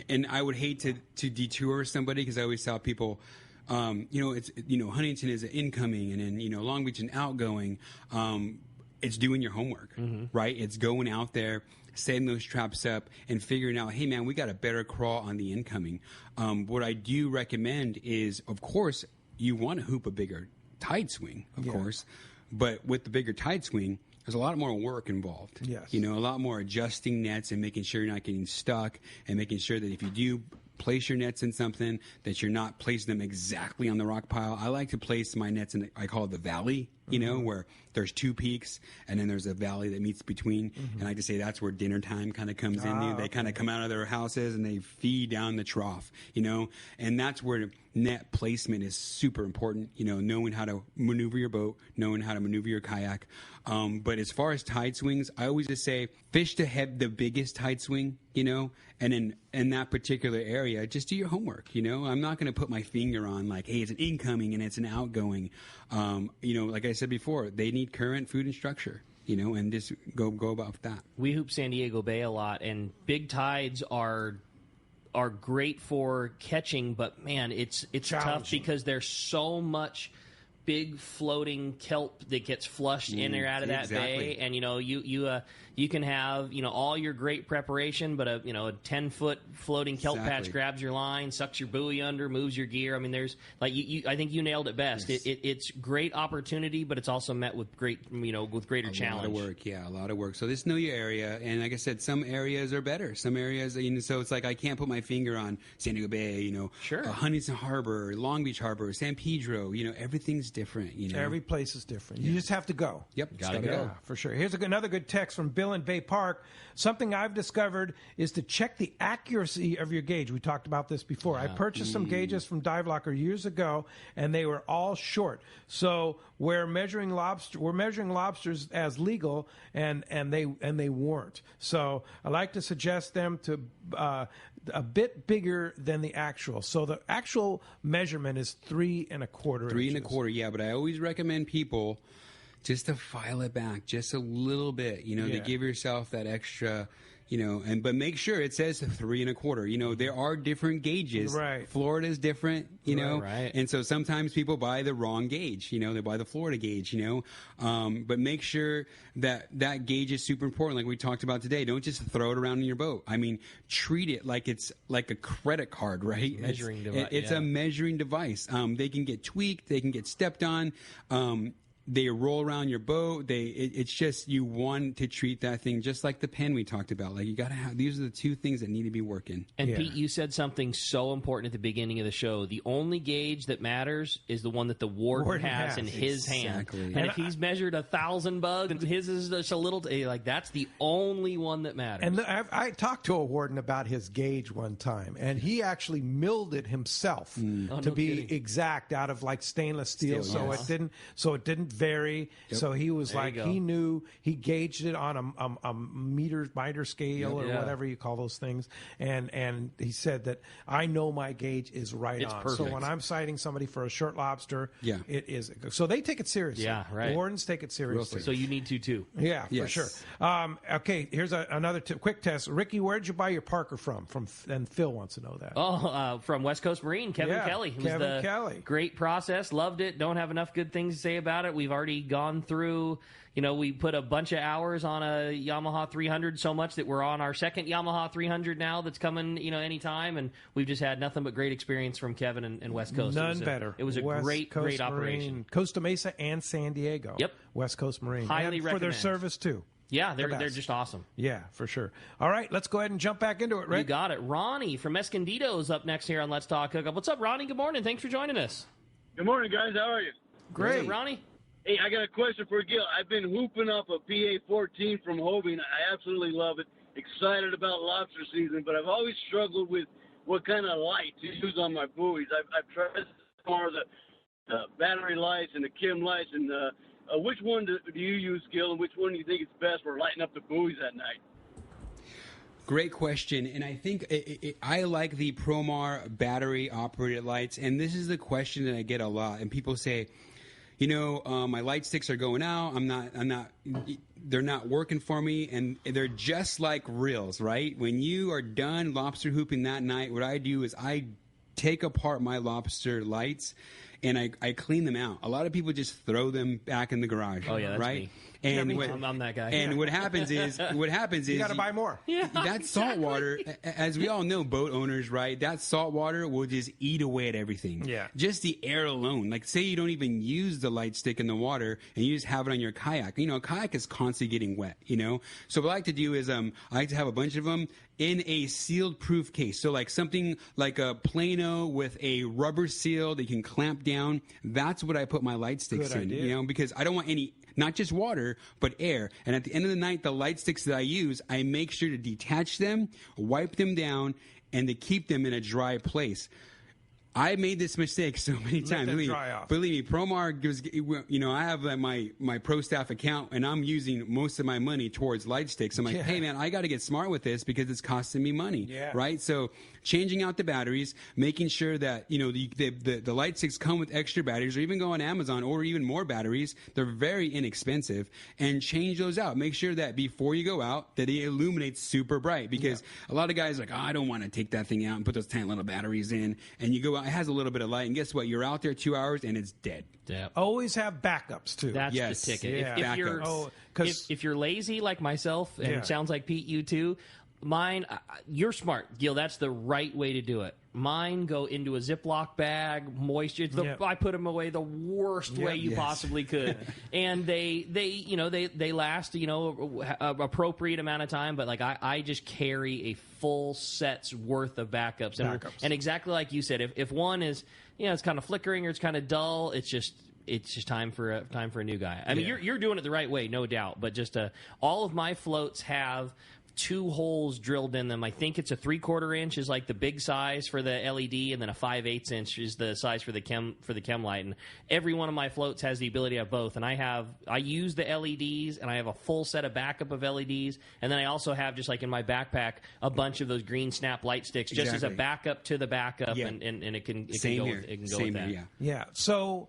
And I would hate to detour somebody because I always tell people, Huntington is an incoming, and then Long Beach an outgoing. It's doing your homework, right? It's going out there, setting those traps up, and figuring out, hey man, we got a better crawl on the incoming. What I do recommend is, of course, you want to hoop a bigger tide swing, of course, but with the bigger tide swing, there's a lot more work involved. Yes, a lot more adjusting nets and making sure you're not getting stuck, and making sure that if you do place your nets in something, that you're not placing them exactly on the rock pile. I like to place my nets in I call it the valley, you know, where there's two peaks and then there's a valley that meets between. And I just say that's where dinner time kind of comes in. They kind of come out of their houses and they feed down the trough, you know, and that's where net placement is super important, you know, knowing how to maneuver your boat, knowing how to maneuver your kayak. But as far as tide swings, I always just say fish to have the biggest tide swing, you know, and in that particular area, just do your homework, you know. I'm not going to put my finger on like, hey, it's an incoming and it's an outgoing. You know, like I said before, they need current, food, and structure, you know, and just go about that. We hoop San Diego Bay a lot, and big tides are great for catching, but man, it's tough because there's so much big floating kelp that gets flushed in or out of that bay, and you know you can have, you know, all your great preparation, but a 10-foot floating kelp patch grabs your line, sucks your buoy under, moves your gear. I mean, there's like I think you nailed it best. Yes. It's great opportunity, but it's also met with greater challenge. A lot of work. So just know your area, and like I said, some areas are better. Some areas, you know, so it's like I can't put my finger on San Diego Bay, you know, Huntington Harbor, Long Beach Harbor, San Pedro. You know, everything's different. You know, every place is different. You just have to go. Yep, gotta go. Yeah, for sure. Here's another good text from Bill in Bay Park. Something I've discovered is to check the accuracy of your gauge. We talked about this before. I purchased some gauges from Dive Locker years ago, and they were all short. So we're measuring lobsters as legal, and they weren't. So I like to suggest them to a bit bigger than the actual. So the actual measurement is 3 1/4 inches. 3 1/4, yeah. But I always recommend people just to file it back just a little bit, you know, to give yourself that extra, you know, but make sure it says 3 1/4. You know, there are different gauges. Right. Florida's different, you know, and so sometimes people buy the wrong gauge. You know, they buy the Florida gauge. You know, but make sure that gauge is super important, like we talked about today. Don't just throw it around in your boat. I mean, treat it like it's like a credit card, right? Measuring device. It's a measuring device. They can get tweaked. They can get stepped on. They roll around your boat. It's just, you want to treat that thing just like the pen we talked about. Like, you got to have, these are the two things that need to be working. And Pete, you said something so important at the beginning of the show. The only gauge that matters is the one that the warden has in his hand. And if he's measured 1,000 bugs and his is just a little, like, that's the only one that matters. And I talked to a warden about his gauge one time, and he actually milled it himself to be exact out of like stainless steel, so it didn't vary. So he was he knew, he gauged it on a miter scale or whatever you call those things, and he said that I know my gauge is right on. Perfect. So when I'm citing somebody for a short lobster, it is. So they take it seriously. Yeah, right. The wardens take it seriously. So you need to too. Yeah, for sure. Okay, here's another quick test. Ricky, where'd you buy your Parker from? And Phil wants to know that. From West Coast Marine, Kevin Kelly. Kevin Kelly. Great process. Loved it. Don't have enough good things to say about it. We've already gone through, you know, we put a bunch of hours on a Yamaha 300 so much that we're on our second Yamaha 300 now that's coming, you know, anytime. And we've just had nothing but great experience from Kevin and West Coast. None better. It was a great operation. Costa Mesa and San Diego. Yep. West Coast Marine. Highly and recommend. For their service, too. Yeah, they're just awesome. Yeah, for sure. All right, let's go ahead and jump back into it, Rick. You got it. Ronnie from Escondido is up next here on Let's Talk Hookup. What's up, Ronnie? Good morning. Thanks for joining us. Good morning, guys. How are you? Great. Ronnie? Hey, I got a question for Gil. I've been hooping up a PA-14 from Hobie. I absolutely love it. Excited about lobster season, but I've always struggled with what kind of light to use on my buoys. I've tried more of the battery lights and the Kim lights. And which one do you use, Gil, and which one do you think is best for lighting up the buoys at night? Great question, and I think I like the Promar battery-operated lights, and this is the question that I get a lot. And people say, you know, my light sticks are going out. They're not working for me, and they're just like reels, right? When you are done lobster hooping that night, what I do is I take apart my lobster lights and I clean them out. A lot of people just throw them back in the garage. Oh, yeah, that's right? me. And I'm that guy. And what happens is you got to buy more. Yeah, that salt water, as we all know, boat owners, right? That salt water will just eat away at everything. Yeah. Just the air alone. Like, say you don't even use the light stick in the water and you just have it on your kayak. You know, a kayak is constantly getting wet, you know? So what I like to do is I like to have a bunch of them in a sealed proof case. So like something like a Plano with a rubber seal that you can clamp down. That's what I put my light sticks in, you know, because I don't want any, not just water, but air. And at the end of the night, the light sticks that I use, I make sure to detach them, wipe them down, and to keep them in a dry place. I made this mistake so many times. Believe me, Promar gives, you know, I have my pro staff account and I'm using most of my money towards light sticks. I'm like, hey man, I got to get smart with this because it's costing me money, right? So changing out the batteries, making sure that, you know, the light sticks come with extra batteries, or even go on Amazon, or even more batteries. They're very inexpensive, and change those out. Make sure that before you go out that it illuminates super bright, because a lot of guys are like, oh, I don't want to take that thing out and put those tiny little batteries in, and you go out, it has a little bit of light, and guess what? You're out there 2 hours and it's dead. Yeah. Always have backups too. That's the ticket. If you're lazy like myself, and it sounds like Pete, you too, mine, you're smart, Gil. That's the right way to do it. Mine go into a Ziploc bag, moisture. I put them away the worst way you possibly could, and they last, you know, appropriate amount of time. But like I just carry a full set's worth of backups, and exactly like you said, if one is, you know, it's kind of flickering or it's kind of dull, it's just time for a new guy. I mean, you're doing it the right way, no doubt. But just all of my floats have 2 holes drilled in them. I think it's a 3/4 inch is like the big size for the LED, and then a 5/8 inch is the size for the chem light. And every one of my floats has the ability to have both. And I use the LEDs, and I have a full set of backup of LEDs. And then I also have, just like in my backpack, a bunch of those green snap light sticks, just as a backup to the backup, and it can go with that. Yeah. So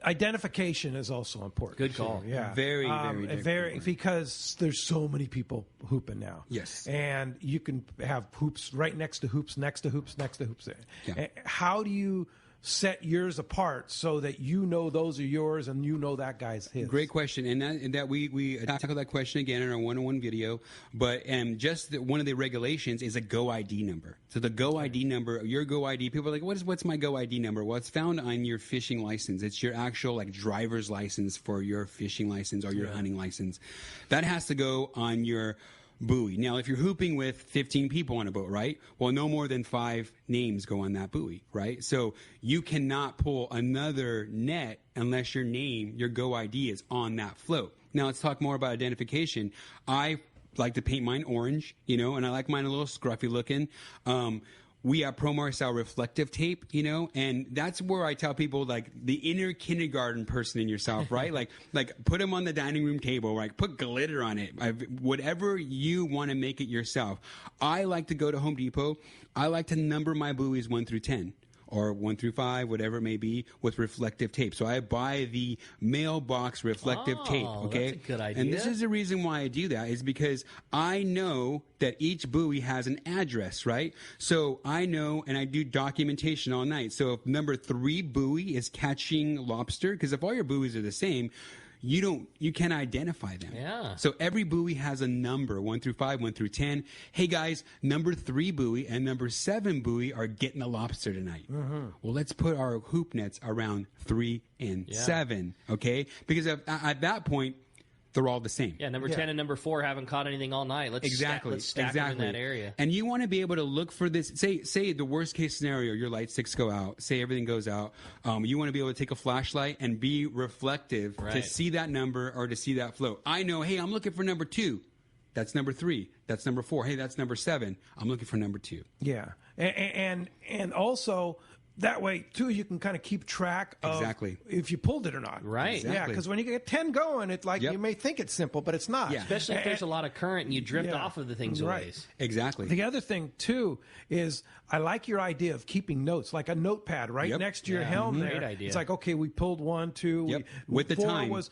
identification is also important. Good call. Yeah. Very important. Because there's so many people hooping now. Yes. And you can have hoops right next to hoops, next to hoops, next to hoops. Yeah. How do you set yours apart so that you know those are yours and you know that guy's his? Great question, and that we tackle that question again in our 101 video. But one of the regulations is a Go ID number. So the Go ID number, your Go ID, people are like, what's my Go ID number? Well, it's found on your fishing license. It's your actual like driver's license for your fishing license or your hunting license. That has to go on your buoy. Now, if you're hooping with 15 people on a boat, right? Well, no more than 5 names go on that buoy, right? So you cannot pull another net unless your name, your Go ID is on that float. Now, let's talk more about identification. I like to paint mine orange, you know, and I like mine a little scruffy looking. We have Promar style reflective tape, you know, and that's where I tell people, like, the inner kindergarten person in yourself, right? like put them on the dining room table, like put glitter on it, whatever you want to make it yourself. I like to go to Home Depot. I like to number my buoys 1 through 10. Or 1 through 5, whatever it may be, with reflective tape. So I buy the mailbox reflective tape. Okay, that's a good idea. And this is the reason why I do that, is because I know that each buoy has an address, right? So I know, and I do documentation all night. So if number 3 buoy is catching lobster, because if all your buoys are the same, you can identify them. Yeah. So every buoy has a number, 1 through 5, 1 through 10. Hey guys, number 3 buoy and number 7 buoy are getting a lobster tonight. Mm-hmm. Well, let's put our hoop nets around 3 and 7, okay? Because at that point, they're all the same. Yeah, number 10 and number 4 haven't caught anything all night. Let's stack them in that area. And you want to be able to look for this. Say the worst case scenario, your light sticks go out. Say everything goes out. You want to be able to take a flashlight and be reflective to see that number or to see that float. I know, hey, I'm looking for number 2. That's number 3. That's number 4. Hey, that's number 7. I'm looking for number 2. Yeah. And also, that way, too, you can kind of keep track of if you pulled it or not. Right. Exactly. Yeah, because when you get 10 going, it's like you may think it's simple, but it's not. Yeah. Especially if there's a lot of current and you drift off of the things a ways. Exactly. The other thing, too, is I like your idea of keeping notes, like a notepad next to your helm there. Great idea. It's like, okay, we pulled 1, 2. With the time. With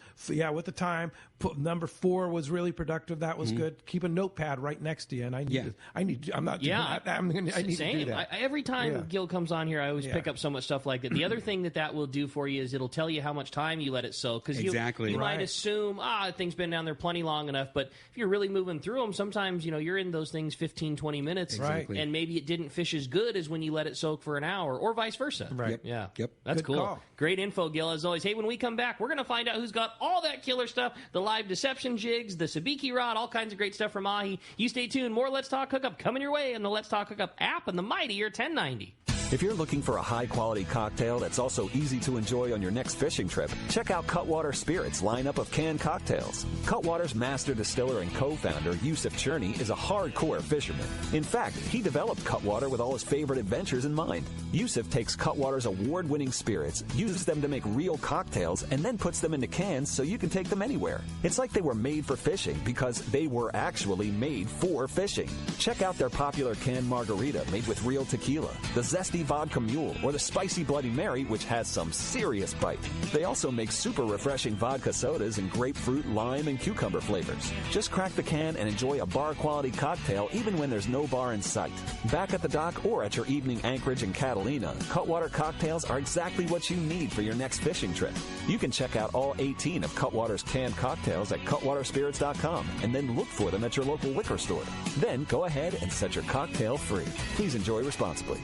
the time. Number 4 was really productive. That was good. Keep a notepad right next to you. And I need to do that. Every time Gil comes on here, I always pick up so much stuff like that. The other thing that will do for you is it'll tell you how much time you let it soak. Because you might assume, things been down there plenty long enough. But if you're really moving through them, sometimes, you're in those things 15, 20 minutes. Exactly. And maybe it didn't fish as good as when you let it soak for an hour, or vice versa. Right. Yeah. Yep. That's Good cool. call. Great info, Gil, as always. Hey, when we come back, we're going to find out who's got all that killer stuff, the live deception jigs, the Sabiki Rod, all kinds of great stuff from Ahi. You stay tuned. More Let's Talk Hookup coming your way on the Let's Talk Hookup app and the mightier 1090. If you're looking for a high-quality cocktail that's also easy to enjoy on your next fishing trip, check out Cutwater Spirits' lineup of canned cocktails. Cutwater's master distiller and co-founder, Yusuf Cherney, is a hardcore fisherman. In fact, he developed Cutwater with all his favorite adventures in mind. Yusuf takes Cutwater's award-winning spirits, uses them to make real cocktails, and then puts them into cans so you can take them anywhere. It's like they were made for fishing because they were actually made for fishing. Check out their popular canned margarita made with real tequila, the zesty vodka mule, or the spicy Bloody Mary, which has some serious bite. They also make super refreshing vodka sodas in grapefruit, lime, and cucumber flavors. Just crack the can and enjoy a bar-quality cocktail even when there's no bar in sight. Back at the dock or at your evening anchorage in Catalina, Cutwater cocktails are exactly what you need for your next fishing trip. You can check out all 18 of Cutwater's canned cocktails at cutwaterspirits.com and then look for them at your local liquor store. Then go ahead and set your cocktail free. Please enjoy responsibly.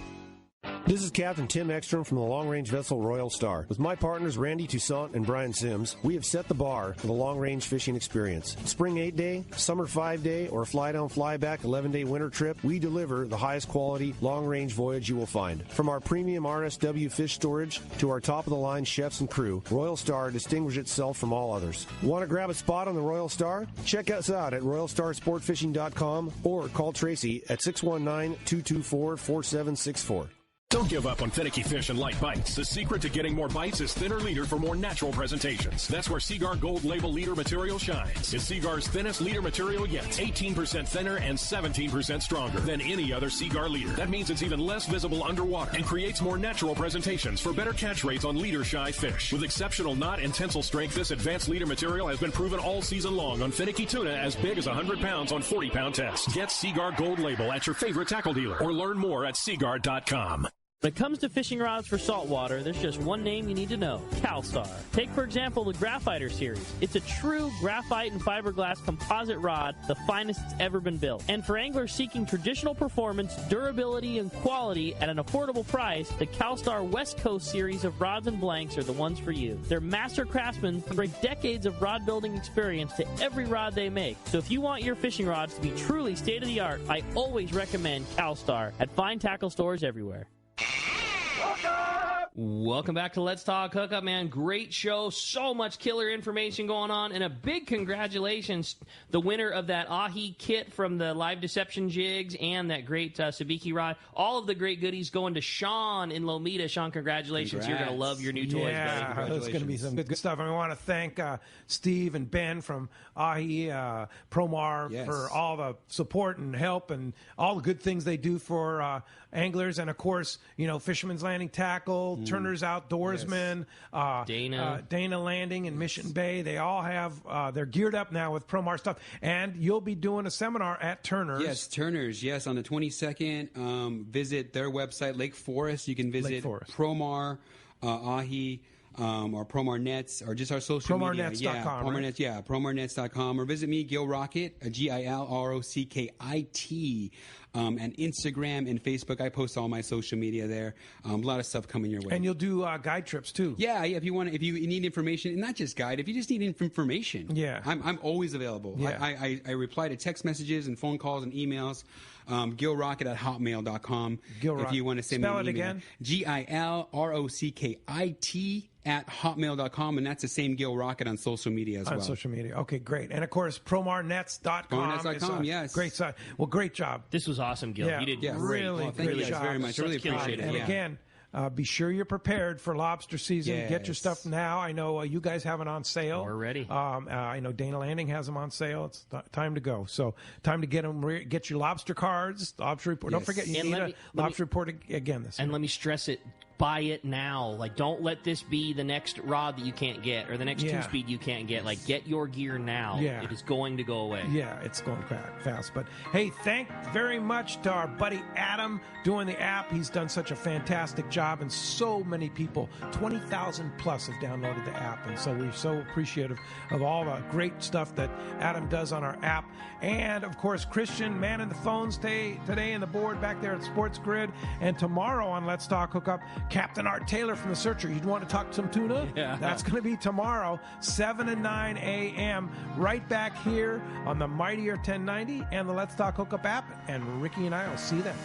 This is Captain Tim Ekstrom from the long-range vessel Royal Star. With my partners Randy Toussaint and Brian Sims, we have set the bar for the long-range fishing experience. Spring 8-day, summer 5-day, or fly-down, fly-back 11-day winter trip, we deliver the highest quality long-range voyage you will find. From our premium RSW fish storage to our top-of-the-line chefs and crew, Royal Star distinguishes itself from all others. Want to grab a spot on the Royal Star? Check us out at RoyalStarSportFishing.com or call Tracy at 619-224-4764. Don't give up on finicky fish and light bites. The secret to getting more bites is thinner leader for more natural presentations. That's where Seaguar Gold Label leader material shines. It's Seaguar's thinnest leader material yet. 18% thinner and 17% stronger than any other Seaguar leader. That means it's even less visible underwater and creates more natural presentations for better catch rates on leader-shy fish. With exceptional knot and tensile strength, this advanced leader material has been proven all season long on finicky tuna as big as 100 pounds on 40-pound tests. Get Seaguar Gold Label at your favorite tackle dealer or learn more at Seaguar.com. When it comes to fishing rods for saltwater, there's just one name you need to know, CalStar. Take, for example, the Graphiter series. It's a true graphite and fiberglass composite rod, the finest it's ever been built. And for anglers seeking traditional performance, durability, and quality at an affordable price, the CalStar West Coast series of rods and blanks are the ones for you. Their master craftsmen bring decades of rod building experience to every rod they make. So if you want your fishing rods to be truly state-of-the-art, I always recommend CalStar at fine tackle stores everywhere. Welcome back to Let's Talk Hookup, man. Great show. So much killer information going on. And a big congratulations, the winner of that Ahi kit from the Live Deception Jigs and that great Sabiki Rod. All of the great goodies going to Sean in Lomita. Sean, congratulations. Congrats. You're going to love your new toys, buddy. Yeah, there's going to be some good stuff. And we want to thank Steve and Ben from Ahi, Promar, for all the support and help and all the good things they do for anglers. And, of course, Fisherman's Landing Tackle, Turner's Outdoorsman, Dana Landing in Mission Bay. They all have, they're geared up now with Promar stuff. And you'll be doing a seminar at Turner's. Yes, Turner's, on the 22nd. Visit their website, Lake Forest. You can visit Promar, Ahi, or Promar Nets, or just our social media. PromarNets.com. PromarNets.com, or visit me, Gil Rocket, GILROCKIT, and Instagram and Facebook. I post all my social media there. A lot of stuff coming your way. And you'll do guide trips too. Yeah. If you need information, and not just guide, if you just need information, I'm always available. Yeah. I reply to text messages and phone calls and emails. GilRocket@hotmail.com. If you want to send me an email. Spell it again. GILROCKIT @hotmail.com, and that's the same Gil Rocket on social media as well. On social media. Okay, great. And, of course, PromarNets.com. PromarNets.com, yes. Great site. Well, great job. This was awesome, Gil. Yeah, You did really great. Thank you job. very much. I really appreciate it. And again, be sure you're prepared for lobster season. Yes. Get your stuff now. I know you guys have it on sale. We're ready. I know Dana Landing has them on sale. It's time to go. So time to get them. Get your lobster cards, lobster report. Don't forget, you need a lobster report again this year. And let me stress it. buy it now. Like, don't let this be the next rod that you can't get or the next two-speed you can't get. Like, get your gear now. Yeah. It is going to go away. Yeah, it's going fast. But, hey, thank very much to our buddy Adam doing the app. He's done such a fantastic job, and so many people, 20,000 plus, have downloaded the app. And so we're so appreciative of all the great stuff that Adam does on our app. And, of course, Christian manning the phones today and the board back there at Sports Grid. And tomorrow on Let's Talk Hookup, Captain Art Taylor from The Searcher. You'd want to talk some tuna? Yeah. That's going to be tomorrow, 7 and 9 a.m., right back here on the Mightier 1090 and the Let's Talk Hookup app. And Ricky and I will see you then.